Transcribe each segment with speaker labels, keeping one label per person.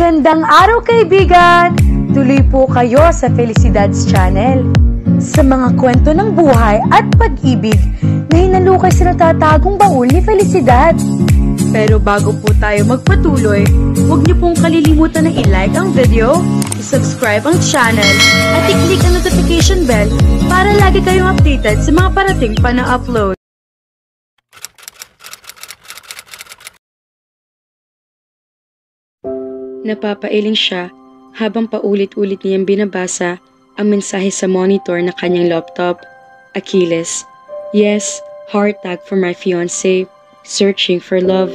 Speaker 1: Magandang araw kaibigan! Tuloy po kayo sa Felicidad's Channel. Sa mga kwento ng buhay at pag-ibig na hinalukay sa natatagong baul ni Felicidad. Pero bago po tayo magpatuloy, huwag niyo pong kalilimutan na i-like ang video, i-subscribe ang channel, at i-click ang notification bell para lagi kayong updated sa mga parating pa na upload. Napapailing siya habang paulit-ulit niyang binabasa ang mensahe sa monitor na kanyang laptop. Achilles. Yes, heart tag for my fiancé. Searching for love.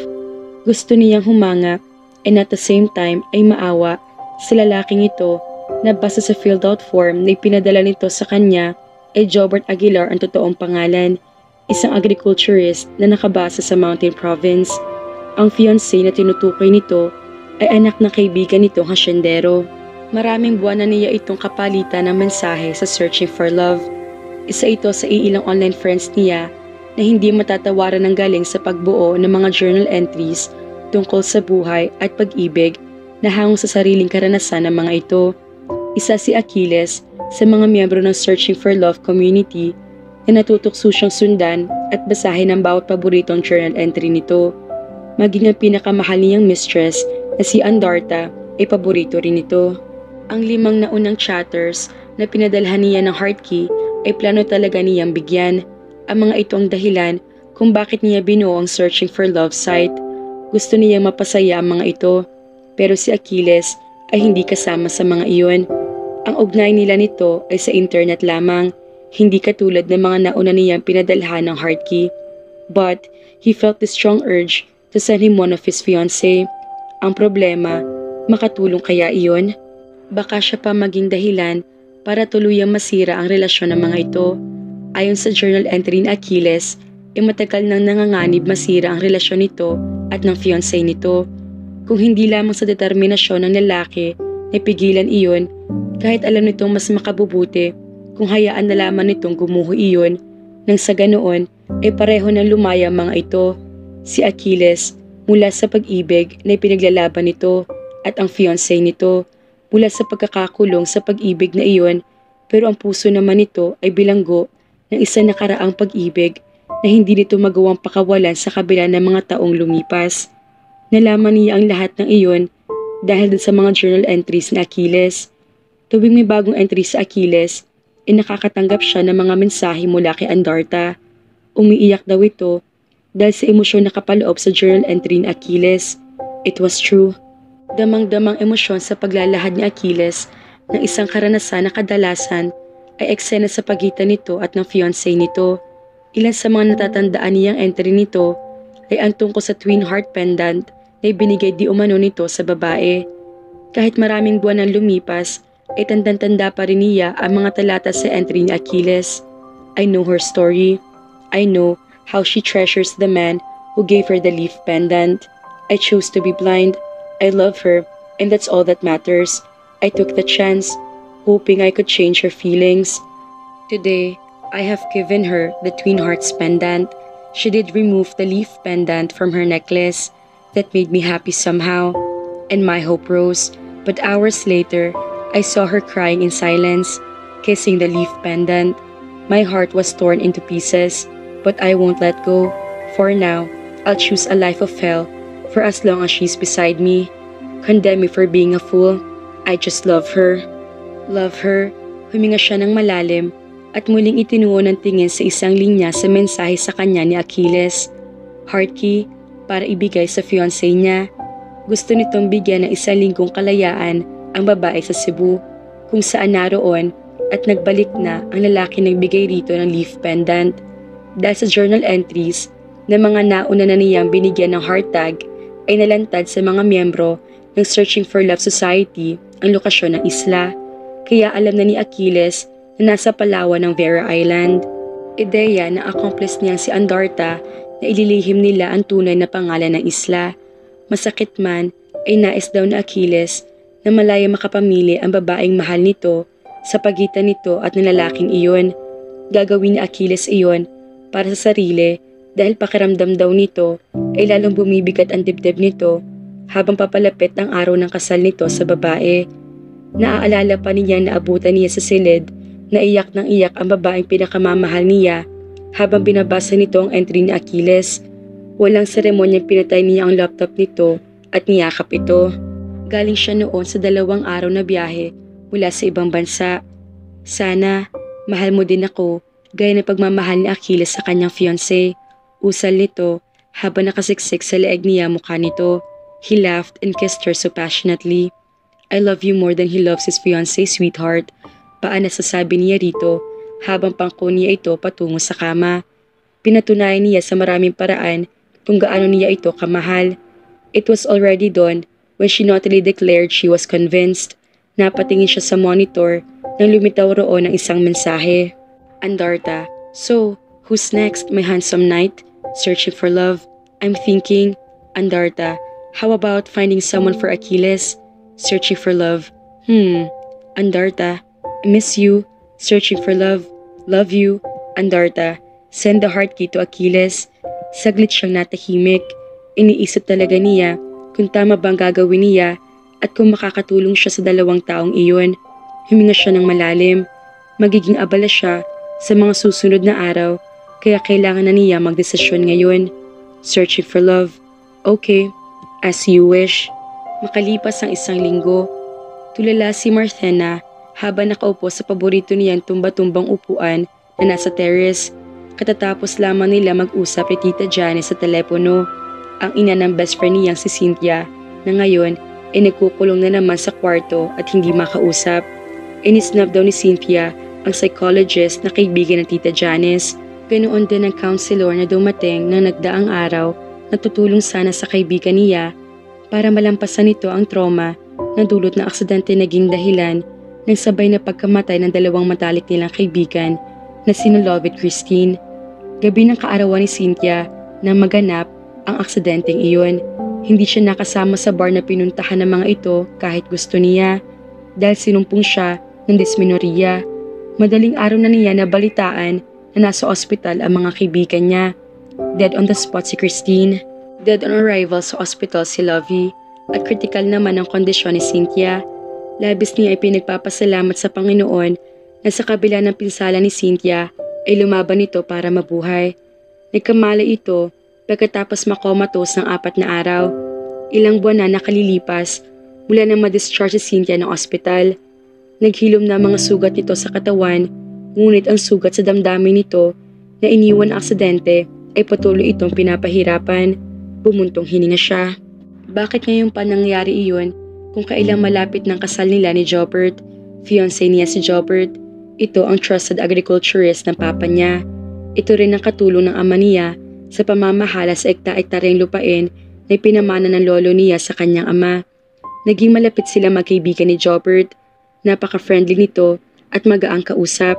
Speaker 1: Gusto niyang humanga and at the same time ay maawa sa lalaking ito na base sa filled out form na ipinadala nito sa kanya ay Jobert Aguilar ang totoong pangalan, isang agriculturist na nakabasa sa Mountain Province. Ang fiancé na tinutukoy nito ay anak na kaibigan nitong hasyendero. Maraming buwan na niya itong kapalitan ng mensahe sa Searching for Love. Isa ito sa iilang online friends niya na hindi matatawaran ng galing sa pagbuo ng mga journal entries tungkol sa buhay at pag-ibig na hangong sa sariling karanasan ng mga ito. Isa si Achilles sa mga miyembro ng Searching for Love community na natutukso siyang sundan at basahin ang bawat paboritong journal entry nito. Maging ang pinakamahal niyang mistress na si Andarta ay paborito rin ito. Ang 5 naunang chatters na pinadalhan niya ng heart key ay plano talaga niyang bigyan. Ang mga ito ang dahilan kung bakit niya binuo ang Searching for Love site. Gusto niyang mapasaya ang mga ito, pero si Achilles ay hindi kasama sa mga iyon. Ang ugnay nila nito ay sa internet lamang, hindi katulad ng mga nauna niyang pinadalhan ng heart key. But he felt the strong urge to send him one of his fiancé. Ang problema, makatulong kaya iyon? Baka siya pa maging dahilan para tuluyang masira ang relasyon ng mga ito. Ayon sa journal entry ni Achilles, matagal nang nanganganib masira ang relasyon nito at ng fiancé nito. Kung hindi lamang sa determinasyon ng lalaki na pigilan iyon, kahit alam nitong mas makabubuti kung hayaan na lamang nitong gumuho iyon, nang sa ganoon ay pareho ng lumaya mga ito. Si Achilles mula sa pag-ibig na ipinaglalaban nito at ang fiancé nito mula sa pagkakakulong sa pag-ibig na iyon, pero ang puso naman nito ay bilanggo ng isa nakaraang pag-ibig na hindi nito magawang pakawalan sa kabila ng mga taong lumipas. Nalaman niya ang lahat ng iyon dahil din sa mga journal entries ni Achilles. Tuwing may bagong entry sa Achilles, nakakatanggap siya ng mga mensahe mula kay Andarta. Umiiyak daw ito dahil sa emosyon na kapaloob sa journal entry ni Achilles. It was true. Damang-damang emosyon sa paglalahad ni Achilles ng isang karanasan na kadalasan ay eksena sa pagitan nito at ng fiancé nito. Ilan sa mga natatandaan niyang entry nito ay ang tungkol sa twin heart pendant na ibinigay di umano nito sa babae. Kahit maraming buwan ang lumipas, ay tandang-tanda pa rin niya ang mga talata sa entry ni Achilles. I know her story. I know how she treasures the man who gave her the leaf pendant. I chose to be blind. I love her, and that's all that matters. I took the chance, hoping I could change her feelings. Today, I have given her the twin hearts pendant. She did remove the leaf pendant from her necklace. That made me happy somehow, and my hope rose. But hours later, I saw her crying in silence, kissing the leaf pendant. My heart was torn into pieces. But I won't let go. For now, I'll choose a life of hell for as long as she's beside me. Condemn me for being a fool. I just love her. Love her. Huminga siya ng malalim at muling itinuo ng tingin sa isang linya sa mensahe sa kanya ni Achilles. Heart key para ibigay sa fiancé niya. Gusto nitong bigyan ng 1 linggong kalayaan ang babae sa Cebu, kung saan naroon at nagbalik na ang lalaki nagbigay rito ng leaf pendant. Dahil sa journal entries na mga nauna na niyang binigyan ng heart tag, ay nalantad sa mga miyembro ng Searching for Love Society ang lokasyon ng isla. Kaya alam na ni Achilles na nasa Palawan ng Vera Island. Ideya na accomplice niyang si Andarta na ililihim nila ang tunay na pangalan ng isla. Masakit man ay nais daw na Achilles na malaya makapamili ang babaeng mahal nito sa pagitan nito at ng lalaking iyon. Gagawin ni Achilles iyon para sa sarili dahil pakiramdam daw nito ay lalong bumibigat ang dibdib nito habang papalapit ang araw ng kasal nito sa babae. Naaalala pa niya na abutan niya sa silid na iyak ng iyak ang babaeng pinakamamahal niya habang binabasa nito ang entry ni Achilles. Walang seremonyang pinatay niya ang laptop nito at niyakap ito. Galing siya noon sa 2 araw na biyahe mula sa ibang bansa. Sana, mahal mo din ako, gaya ng pagmamahal ni Achilles sa kanyang fiancé. Usal nito habang nakasiksik sa leeg niya mukha nito. He laughed and kissed her so passionately. I love you more than he loves his fiancé, sweetheart. Paan nasasabi niya rito habang pangko niya ito patungo sa kama. Pinatunayan niya sa maraming paraan kung gaano niya ito kamahal. It was already dawn when she naughtily declared she was convinced. Napatingin siya sa monitor nang lumitaw roon ng isang mensahe. Andarta, so, who's next, my handsome knight? Searching for love? I'm thinking, Andarta, how about finding someone for Achilles? Searching for love. Andarta, I miss you. Searching for love. Love you. Andarta, send the heart key to Achilles. Saglit siyang natahimik. Iniisip talaga niya kung tama bang gagawin niya at kung makakatulong siya sa 2 taong iyon. Huminga siya ng malalim. Magiging abala siya sa mga susunod na araw kaya kailangan na niya magdesisyon ngayon. Searching for love. Okay, as you wish. Makalipas ang 1 linggo, tulala si Marthena habang nakaupo sa paborito niyang tumba-tumbang upuan na nasa terrace. Katatapos lamang nila mag-usap ni Tita Janice sa telepono. Ang ina ng best friend niyang si Cynthia na ngayon ay nagkukulong na naman sa kwarto at hindi makausap. Inisnab daw ni Cynthia ang psychologist na kaibigan ng Tita Janice. Ganoon din ang counselor na dumating ng nagdaang araw na tutulong sana sa kaibigan niya para malampasan nito ang trauma na dulot ng aksidente naging dahilan ng sabay na pagkamatay ng 2 matalik nilang kaibigan na sina Love at Christine. Gabi ng kaarawan ni Cynthia na maganap ang aksidenteng iyon. Hindi siya nakasama sa bar na pinuntahan ng mga ito kahit gusto niya dahil sinumpong siya ng dysmenorrhea. Madaling araw na niya nabalitaan na nasa ospital ang mga kaibigan niya. Dead on the spot si Christine. Dead on arrival sa ospital si Lovey at critical naman ang kondisyon ni Cynthia. Labis niya ay pinagpapasalamat sa Panginoon na sa kabila ng pinsala ni Cynthia ay lumaban ito para mabuhay. Nagkamalay ito pagkatapos makomatos ng 4 na araw. Ilang buwan na nakalilipas mula nang ma-discharge si Cynthia ng ospital. Naghilom na mga sugat nito sa katawan, ngunit ang sugat sa damdamin nito na iniwan ng aksidente ay patuloy itong pinapahirapan. Bumuntong hininga siya. Bakit ngayon pa nangyari iyon kung kailang malapit ng kasal nila ni Jobert? Fiancé niya si Jobert. Ito ang trusted agriculturist ng papa niya. Ito rin ang katulong ng ama niya sa pamamahala sa ekta-ektaryang lupain na ipinamana ng lolo niya sa kanyang ama. Naging malapit sila magkaibigan ni Jobert. Napaka-friendly nito at magaang kausap.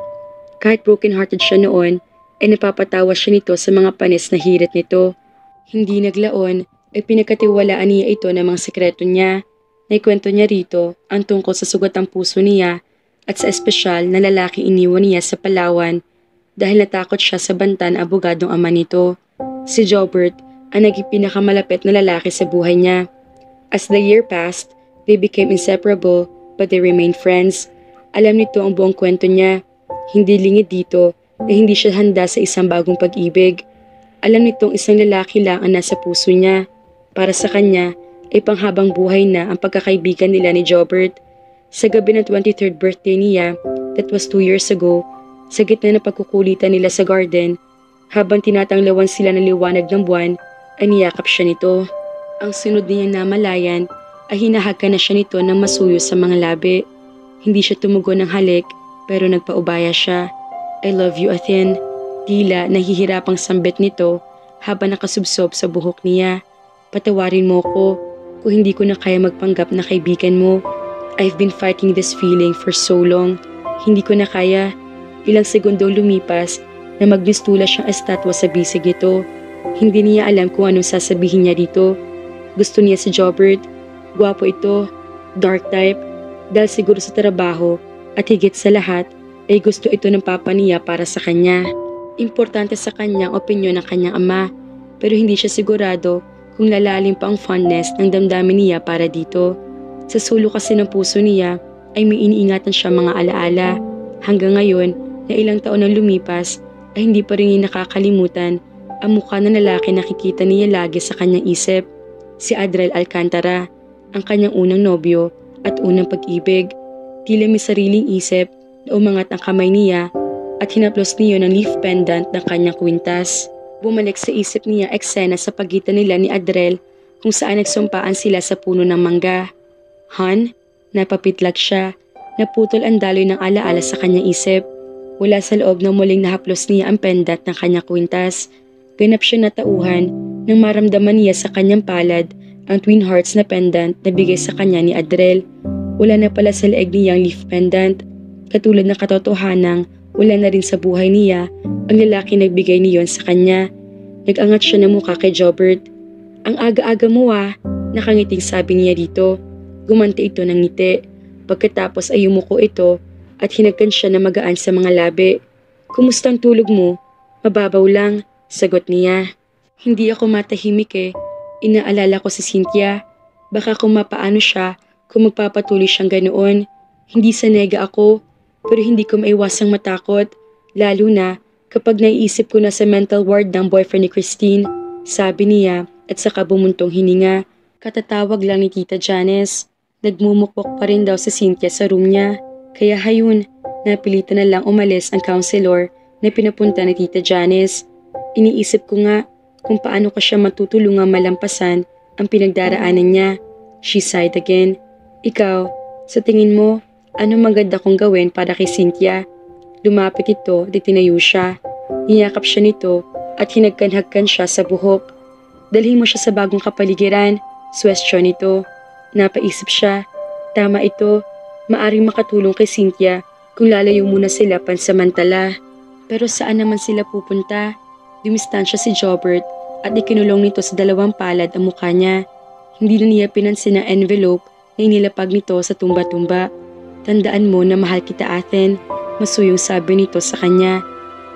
Speaker 1: Kahit broken-hearted siya noon, ay napapatawa siya nito sa mga panis na hirit nito. Hindi naglaon ay pinagkatiwalaan niya ito ng mga sekreto niya. Naikwento niya rito ang tungkol sa sugatang puso niya at sa espesyal na lalaki iniwan niya sa Palawan dahil natakot siya sa banta ng abogadong ama nito. Si Jobert ang naging pinakamalapit na lalaki sa buhay niya. As the year passed, they became inseparable but they remained friends. Alam nito ang buong kwento niya. Hindi lingid dito na hindi siya handa sa isang bagong pag-ibig. Alam nitong isang lalaki lang ang nasa puso niya. Para sa kanya ay panghabang buhay na ang pagkakaibigan nila ni Jobert. Sa gabi ng 23rd birthday niya, that was 2 years ago, sa gitna ng pagkukulitan nila sa garden, habang tinatanglawan sila ng liwanag ng buwan, ay niyakap siya nito. Ang sunod niyang namalayan ay hinahagka na siya nito ng masuyo sa mga labi. Hindi siya tumugon ng halik pero nagpaubaya siya. I love you, Athen. Tila nahihirapang sambit nito habang nakasubsob sa buhok niya. Patawarin mo ko kung hindi ko na kaya magpanggap na kaibigan mo. I've been fighting this feeling for so long. Hindi ko na kaya. Ilang segundo lumipas na magnistula siyang estatwa sa bisig nito. Hindi niya alam kung anong sasabihin niya dito. Gusto niya si Jobert. Gwapo ito. Dark type. Dahil siguro sa trabaho at higit sa lahat ay gusto ito ng papa niya para sa kanya. Importante sa kanyang opinyon ng kanyang ama pero hindi siya sigurado kung lalalim pa ang fondness ng damdamin niya para dito. Sa sulok kasi ng puso niya ay may iniingatan siya mga alaala. Hanggang ngayon na ilang taon ang lumipas ay hindi pa rin niya nakakalimutan ang mukha ng lalaki na nakikita niya lagi sa kanyang isip. Si Adriel Alcantara, ang kanyang unang nobyo at unang pag-ibig. Tila may sariling isip na umangat ang kamay niya at hinaplos niya ng leaf pendant ng kanyang kwintas. Bumalik sa isip niya eksena sa pagitan nila ni Adriel kung saan nagsumpaan sila sa puno ng mangga. Han, napapitlag siya. Naputol ang daloy ng alaala sa kanyang isip. Wala sa loob na muling nahaplos niya ang pendant ng kanyang kwintas. Ganap siya natauhan nang maramdaman niya sa kanyang palad ang twin hearts na pendant na bigay sa kanya ni Adriel. Wala na pala sa leeg niya ang leaf pendant. Katulad ng katotohanang wala na rin sa buhay niya ang lalaki nagbigay niyon sa kanya. Nag-angat siya ng mukha kay Jobert. Ang aga-aga mo nakangiting sabi niya dito. Gumanti ito ng ngiti. Pagkatapos ay yumuko ito at hinagkan siya na magaan sa mga labi. Kumusta ang tulog mo? Mababaw lang, sagot niya. Hindi ako matahimik Inaalala ko si Cynthia. Baka kung mapaano siya kung magpapatuloy siyang ganoon. Hindi sa nega ako, pero hindi ko maiwasang matakot. Lalo na kapag naiisip ko na sa mental ward ng boyfriend ni Christine, sabi niya at saka bumuntong hininga. Katatawag lang ni Tita Janice. Nagmumukpok pa rin daw si Cynthia sa room niya. Kaya hayun, napilitan na lang umalis ang counselor na pinapunta ni Tita Janice. Iniisip ko nga kung paano ko siya matutulungang malampasan ang pinagdaraanan niya. She sighed again. Ikaw, sa tingin mo, ano maganda kong gawin para kay Cynthia? Lumapit ito, di tinayo siya. Niyakap siya nito at hinagkan-hagkan siya sa buhok. Dalhin mo siya sa bagong kapaligiran, suwestyon nito. Napaisip siya, tama ito, maaring makatulong kay Cynthia kung lalayo muna sila pansamantala. Pero saan naman sila pupunta? Dumistansya si Jobert at ikinulong nito sa dalawang palad ang mukha niya. Hindi na niya pinansin ang envelope na inilapag nito sa tumba-tumba. Tandaan mo na mahal kita, Athen, masuyong sabi nito sa kanya.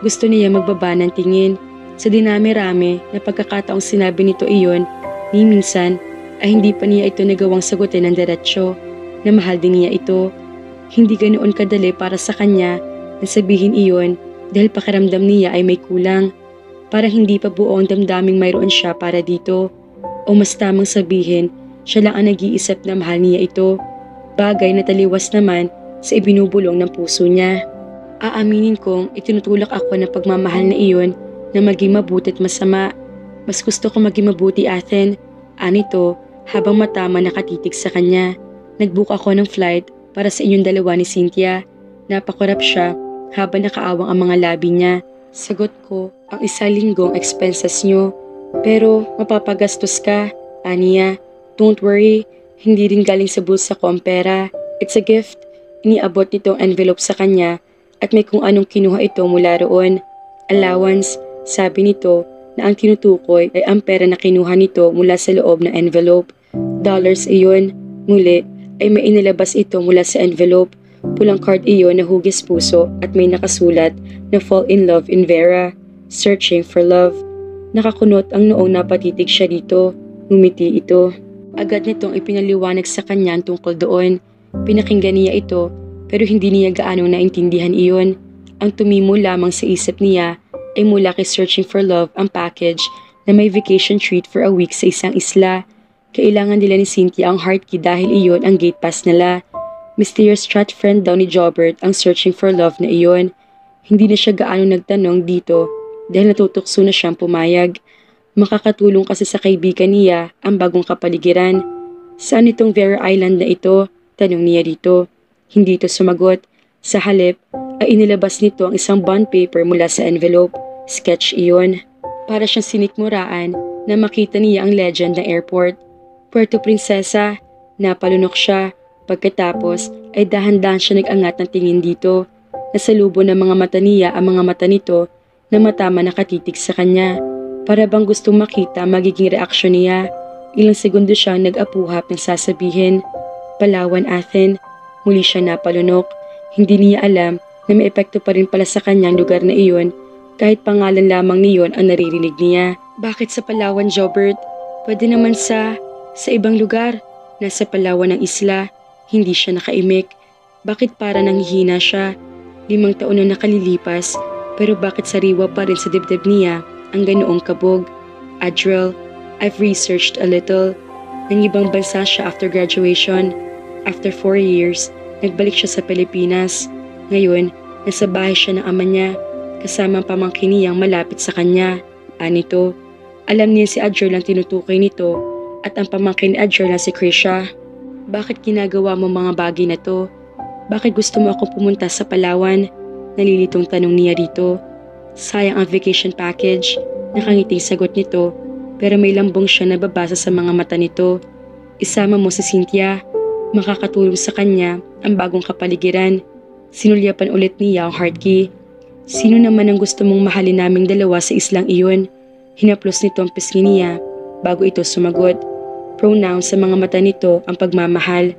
Speaker 1: Gusto niya magbaba ng tingin. Sa dinami-rami na pagkakataong sinabi nito iyon, ni minsan ay hindi pa niya ito nagawang sagutin ng diretsyo na mahal din niya ito. Hindi ganoon kadali para sa kanya na sabihin iyon dahil pakiramdam niya ay may kulang. Parang hindi pa buo ang damdaming mayroon siya para dito. O mas tamang sabihin, siya lang ang nag-iisip na mahal niya ito. Bagay na taliwas naman sa ibinubulong ng puso niya. Aaminin kong itinutulak ako ng pagmamahal na iyon na maging mabuti at masama. Mas gusto ko maging mabuti, Athen. Anito, habang matama nakatitig sa kanya. Nag-book ako ng flight para sa inyong dalawa ni Cynthia. Napakurap siya habang nakaawang ang mga labi niya. Sagot ko, ang isang linggong expenses niyo. Pero mapapagastos ka, aniya. Don't worry, hindi rin galing sa bulsa ko ang pera. It's a gift. Iniabot nito ang envelope sa kanya at may kung anong kinuha ito mula roon. Allowance, sabi nito na ang tinutukoy ay ang pera na kinuha nito mula sa loob ng envelope. Dollars iyon. Muli ay may inilabas ito mula sa envelope. Pulang card iyon na hugis puso at may nakasulat na fall in love in Vera. Searching for love. Nakakunot ang noong napatitig siya dito. Ngumiti ito. Agad nitong ipinaliwanag sa kanya ang tungkol doon. Pinakinggan niya ito pero hindi niya gaano naintindihan iyon. Ang tumimo lamang sa isip niya ay mula kay Searching for Love ang package na may vacation treat for a week sa isang isla. Kailangan nila ni Cynthia ang heart key dahil iyon ang gate pass nila. Mysterious chat friend daw ni Jobert ang Searching for Love na iyon. Hindi na siya gaano nagtanong dito dahil natutukso na siyang pumayag. Makakatulong kasi sa kaibigan niya ang bagong kapaligiran. Saan itong Vera Island na ito? Tanong niya dito. Hindi ito sumagot. Sa halip ay inilabas nito ang isang bond paper mula sa envelope. Sketch iyon. Para siyang sinikmuraan na makita niya ang legend ng airport. Puerto Princesa. Napalunok siya. Pagkatapos ay dahan-dahan siya nag-angat ng tingin dito. Nasalubo ng mga mata niya ang mga mata nito na matama nakatitig sa kanya. Para bang gustong makita magiging reaksyon niya. Ilang segundo siyang nag-apuhap ng sasabihin. Palawan, Athen. Muli siya napalunok. Hindi niya alam na may epekto pa rin pala sa kanyang lugar na iyon kahit pangalan lamang niyon ang naririnig niya. Bakit sa Palawan, Jobert? Pwede naman sa ibang lugar. Nasa Palawan ng isla, hindi siya nakaimik. Bakit para nanghihina siya? 5 taon na nakalilipas, pero bakit sariwa pa rin sa dibdib niya ang ganoong kabog? Adriel, I've researched a little. Nang ibang bansa siya after graduation. After 4 years, nagbalik siya sa Pilipinas. Ngayon, nasa bahay siya ng ama niya, kasama ang pamangkin niyang malapit sa kanya. Anito, alam niya si Adriel ang tinutukoy nito at ang pamangkin ni Adriel na si Krisha. Bakit ginagawa mo mga bagay na to? Bakit gusto mo akong pumunta sa Palawan? Nalilitong tanong niya rito. Sayang ang vacation package. Nakangiting sagot nito, pero may lambong siya nababasa sa mga mata nito. Isama mo si Cynthia. Makakatulong sa kanya ang bagong kapaligiran. Sinulyapan ulit niya ang heart key. Sino naman ang gusto mong mahalin naming dalawa sa islang iyon? Hinaplos nito ang pisngi niya bago ito sumagot. Pronoun sa mga mata nito ang pagmamahal.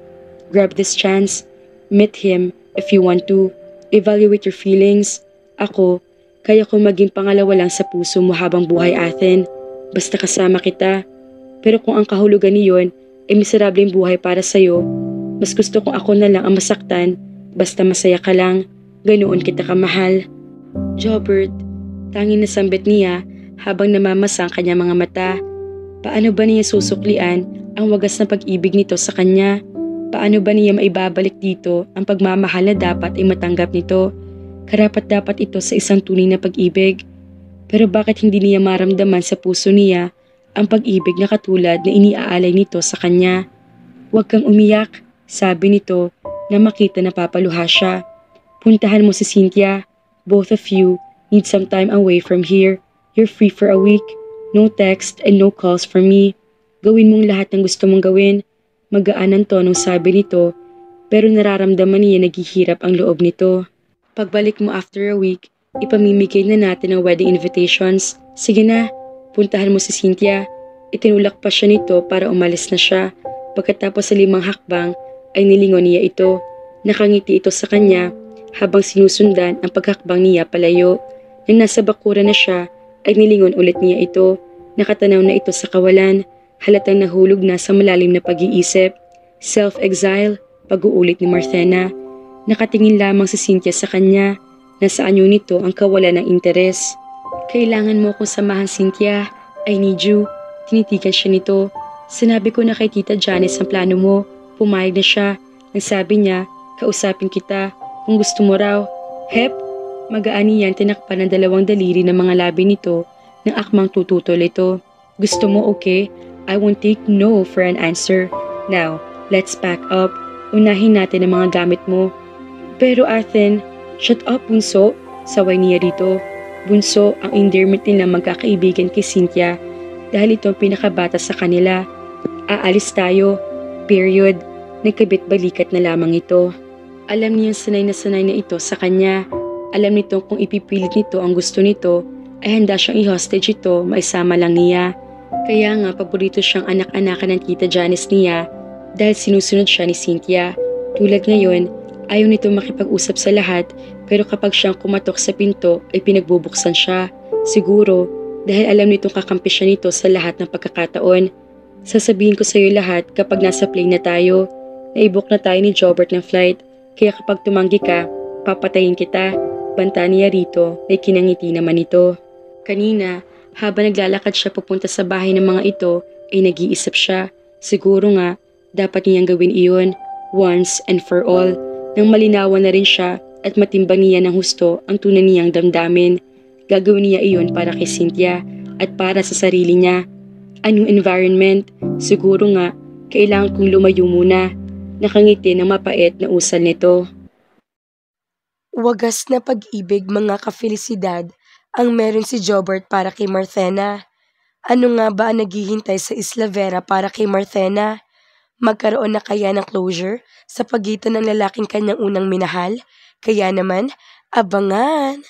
Speaker 1: Grab this chance. Meet him if you want to. Evaluate your feelings. Ako, kaya ko maging pangalawa lang sa puso mo habang buhay, Athen. Basta kasama kita. Pero kung ang kahulugan niyon ay miserableng buhay para sa'yo, mas gusto kong ako na lang ang masaktan. Basta masaya ka lang. Ganoon kita kamahal. Jobert, tanging nasambit niya habang namamasa ang kanyang mga mata. Paano ba niya susuklian ang wagas na pag-ibig nito sa kanya? Paano ba niya maibabalik dito ang pagmamahal na dapat ay matanggap nito? Karapat-dapat ito sa isang tunay na pag-ibig. Pero bakit hindi niya maramdaman sa puso niya ang pag-ibig na katulad na iniaalay nito sa kanya? Huwag kang umiyak, sabi nito na makita na papaluha siya. Puntahan mo si Cynthia. Both of you need some time away from here. You're free for a week. No text and no calls from me. Gawin mong lahat ng gusto mong gawin. Magaan ang tonong sabi nito, pero nararamdaman niya naghihirap ang loob nito. Pagbalik mo after a week, ipamimigay na natin ang wedding invitations. Sige na, puntahan mo si Cynthia. Itinulak pa siya nito para umalis na siya. Pagkatapos sa 5 hakbang, ay nilingon niya ito. Nakangiti ito sa kanya habang sinusundan ang paghakbang niya palayo. Nang nasa bakuran na siya, ay nilingon ulit niya ito. Nakatanaw na ito sa kawalan. Halatang nahulog na sa malalim na pag-iisip. Self-exile, pag-uulit ni Marthena. Nakatingin lamang si Cynthia sa kanya. Nasa anyo nito ang kawalan ng interes. Kailangan mo akong samahan, Cynthia. I need you. Tinitigan siya nito. Sinabi ko na kay Tita Janice ang plano mo. Pumayag na siya. Nang sabi niya, kausapin kita. Kung gusto mo raw. Hep, magaan niyan tinakpan ng 2 daliri ng mga labi nito ng akmang tututol ito. Gusto mo, okay? I won't take no for an answer. Now, let's pack up. Unahin natin ang mga gamit mo. Pero Athen, shut up bunso, saway niya rito. Bunso ang endearment nila magkakaibigan kay Cynthia dahil ito ang pinakabata sa kanila. Aalis tayo. Period. Nagkabit-balikat na lamang ito. Alam niyang sanay na ito sa kanya. Alam nito kung ipipilit nito ang gusto nito, ay handa siyang i-hostage ito, maisama lang niya. Kaya nga paborito siyang anak-anakan ng Tita Janice niya dahil sinusunod siya ni Cynthia. Tulad ngayon, ayaw nito makipag-usap sa lahat pero kapag siyang kumatok sa pinto ay pinagbubuksan siya. Siguro dahil alam nitong kakampi siya nito sa lahat ng pagkakataon. Sasabihin ko sa iyo lahat kapag nasa plane na tayo. Naibok na tayo ni Jobert ng flight kaya kapag tumanggi ka, papatayin kita. Banta niya rito, may kinangiti naman ito. Kanina, habang naglalakad siya papunta sa bahay ng mga ito, ay nag-iisip siya. Siguro nga, dapat niyang gawin iyon, once and for all. Nang malinawan na rin siya at matimbang niya ng husto ang tunay niyang damdamin. Gagawin niya iyon para kay Cynthia at para sa sarili niya. Anong environment? Siguro nga, kailangan kong lumayo muna. Nakangiti ng mapait na usal nito.
Speaker 2: Wagas na pag-ibig mga kafelisidad ang meron si Jobert para kay Marthena. Ano nga ba ang naghihintay sa Isla Vera para kay Marthena? Magkaroon na kaya ng closure sa pagitan ng lalaking kanyang unang minahal? Kaya naman, abangan!